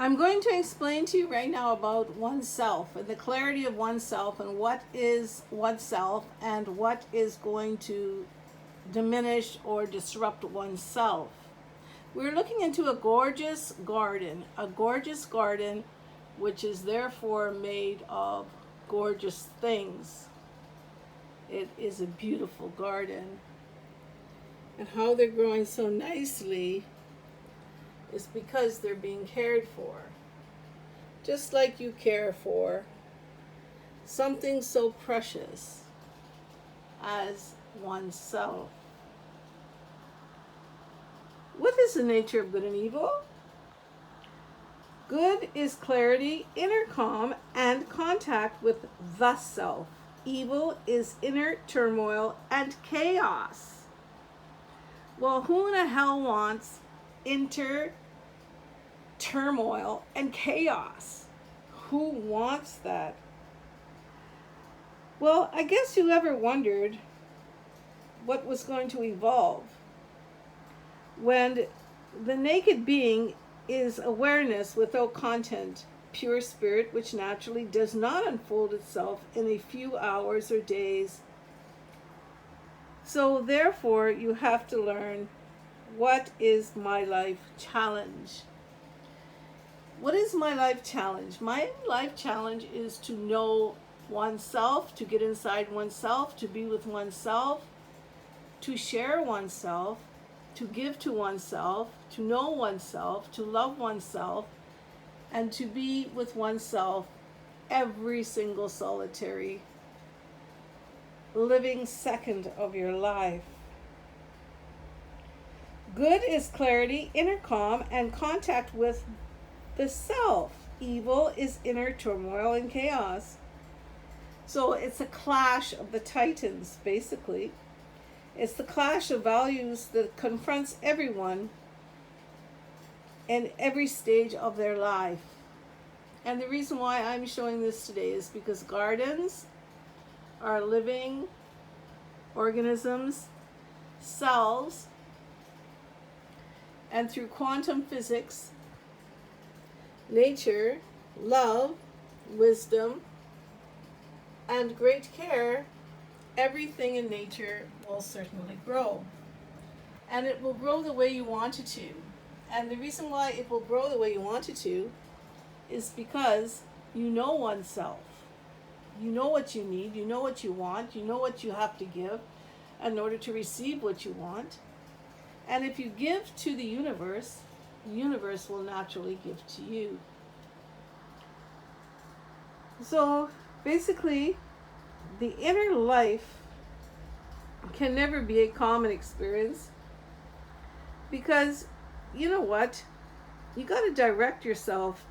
I'm going to explain to you right now about oneself and the clarity of oneself and what is oneself and what is going to diminish or disrupt oneself. We're looking into a gorgeous garden which is therefore made of gorgeous things. It is a beautiful garden. And how they're growing so nicely is because they're being cared for. Just like you care for something so precious as oneself. What is the nature of good and evil? Good is clarity, inner calm, and contact with the self. Evil is inner turmoil and chaos. Well, who in the hell wants inner turmoil and chaos? Who wants that? Well, I guess you ever wondered what was going to evolve when the naked being is awareness without content, pure spirit, which naturally does not unfold itself in a few hours or days. So therefore, you have to learn, what is my life challenge? What is my life challenge? My life challenge is to know oneself, to get inside oneself, to be with oneself, to share oneself, to give to oneself, to know oneself, to love oneself, and to be with oneself every single solitary living second of your life. Good is clarity, inner calm, and contact with the self. Evil is inner turmoil and chaos. So it's a clash of the titans, basically. It's the clash of values that confronts everyone in every stage of their life. And the reason why I'm showing this today is because gardens are living organisms, cells, and through quantum physics, nature, love, wisdom, and great care, everything in nature will certainly grow. And it will grow the way you want it to. And the reason why it will grow the way you want it to is because you know oneself. You know what you need, you know what you want, you know what you have to give in order to receive what you want. And if you give to the universe will naturally give to you. So basically, the inner life can never be a common experience because, you know what? You got to direct yourself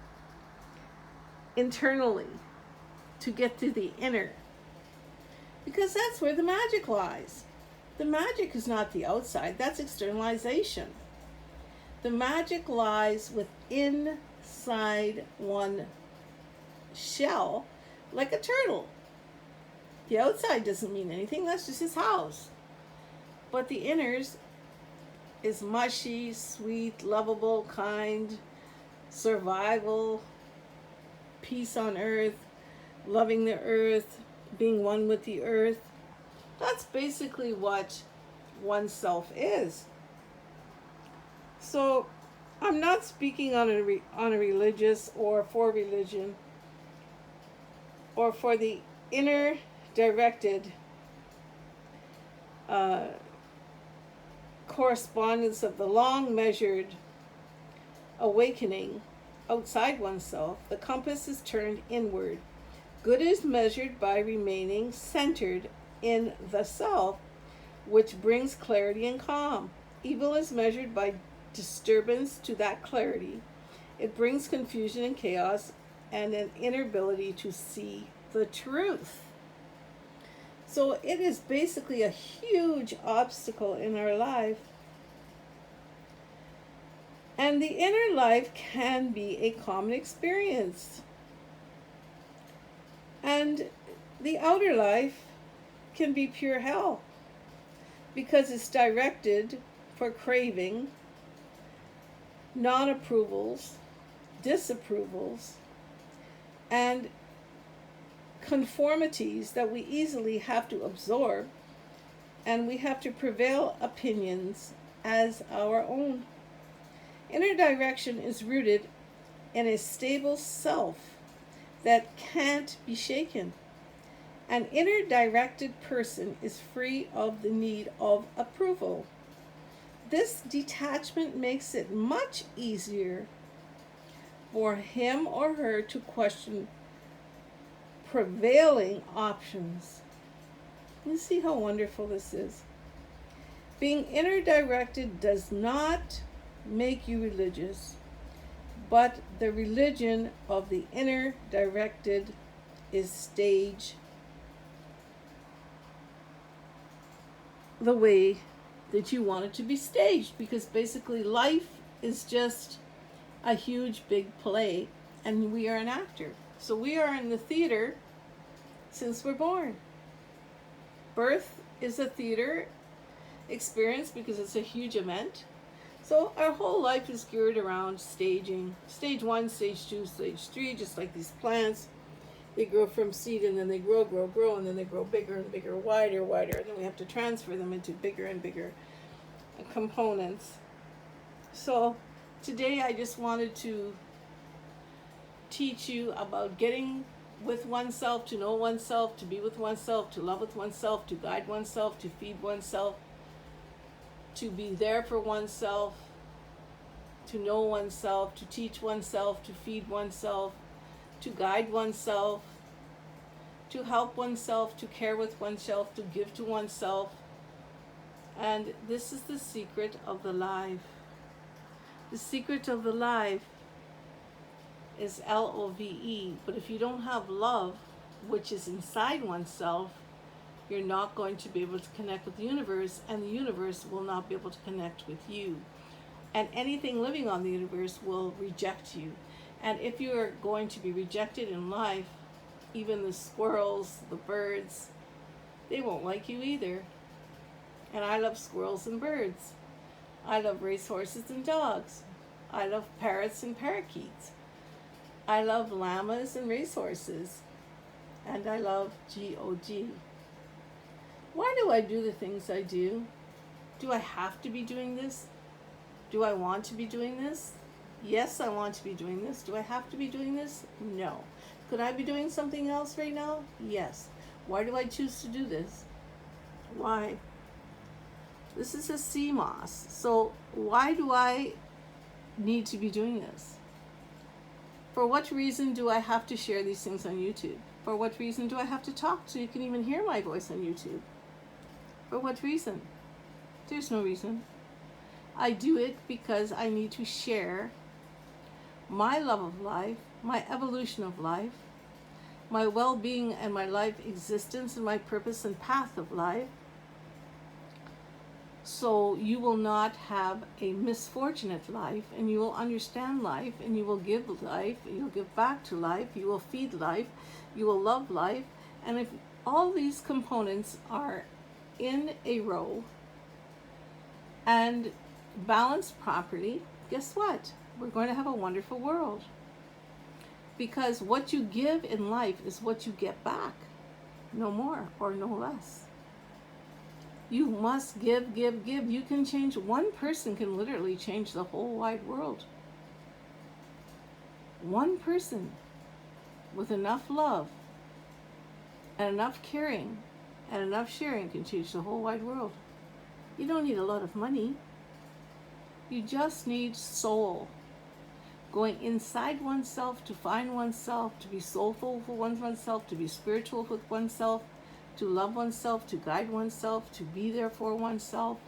internally to get to the inner, because that's where the magic lies. The magic is not the outside, that's externalization. The magic lies within inside one shell, like a turtle. The outside doesn't mean anything, that's just his house. But the inners is mushy, sweet, lovable, kind, survival, peace on earth, loving the earth, being one with the earth. That's basically what oneself is. So I'm not speaking on a religious or for religion or for the inner directed correspondence of the long measured awakening outside oneself. The compass is turned inward. Good is measured by remaining centered in the self, which brings clarity and calm. Evil is measured by disturbance to that clarity. It brings confusion and chaos and an inability to see the truth. So it is basically a huge obstacle in our life. And the inner life can be a common experience. And the outer life can be pure hell because it's directed for craving, non-approvals, disapprovals, and conformities that we easily have to absorb, and we have to prevail opinions as our own. Inner direction is rooted in a stable self that can't be shaken. An inner directed person is free of the need of approval. This detachment makes it much easier for him or her to question prevailing options. You see how wonderful this is? Being inner directed does not make you religious, but the religion of the inner directed is stage the way that you want it to be staged, because basically life is just a huge big play and we are an actor. So we are in the theater since we're born. Birth is a theater experience because it's a huge event. So our whole life is geared around staging. Stage 1, stage 2, stage 3, just like these plants. They grow from seed and then they grow, and then they grow bigger and bigger, wider, and then we have to transfer them into bigger and bigger components. So today I just wanted to teach you about getting with oneself, to know oneself, to be with oneself, to love with oneself, to guide oneself, to feed oneself, to be there for oneself, to know oneself, to teach oneself, to feed oneself, to guide oneself, to help oneself, to care with oneself, to give to oneself. And this is the secret of the life. The secret of the life is LOVE. But if you don't have love, which is inside oneself, you're not going to be able to connect with the universe, and the universe will not be able to connect with you. And anything living on the universe will reject you. And if you are going to be rejected in life, even the squirrels, the birds, they won't like you either. And I love squirrels and birds. I love racehorses and dogs. I love parrots and parakeets. I love llamas and racehorses. And I love GOG. Why do I do the things I do? Do I have to be doing this? Do I want to be doing this? Yes, I want to be doing this. Do I have to be doing this? No. Could I be doing something else right now? Yes. Why do I choose to do this? Why? This is a CMOS. So why do I need to be doing this? For what reason do I have to share these things on YouTube? For what reason do I have to talk so you can even hear my voice on YouTube? For what reason? There's no reason. I do it because I need to share my love of life, my evolution of life, my well-being and my life existence and my purpose and path of life. So you will not have a misfortunate life, and you will understand life, and you will give life, and you'll give back to life, you will feed life, you will love life. And if all these components are in a row and balanced properly, guess what? We're going to have a wonderful world. Because what you give in life is what you get back. No more or no less. You must give, give, give. You can change. One person can literally change the whole wide world. One person with enough love and enough caring and enough sharing can change the whole wide world. You don't need a lot of money. You just need soul. Going inside oneself to find oneself, to be soulful for oneself, to be spiritual with oneself, to love oneself, to guide oneself, to be there for oneself.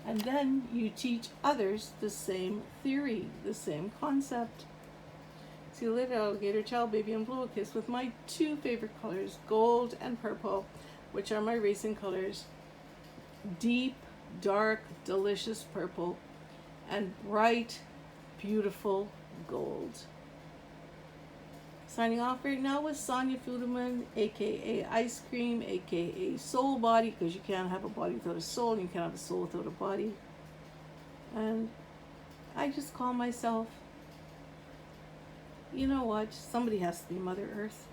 And then you teach others the same theory, the same concept. See you later, alligator, child, baby, and blow a kiss with my two favorite colors, gold and purple, which are my racing colors. Deep, dark, delicious purple, and bright, beautiful gold. Signing off right now with Sonia Fuderman, aka Ice Cream, aka Soul Body, because you can't have a body without a soul, and you can't have a soul without a body. And I just call myself you know what? Somebody has to be Mother Earth.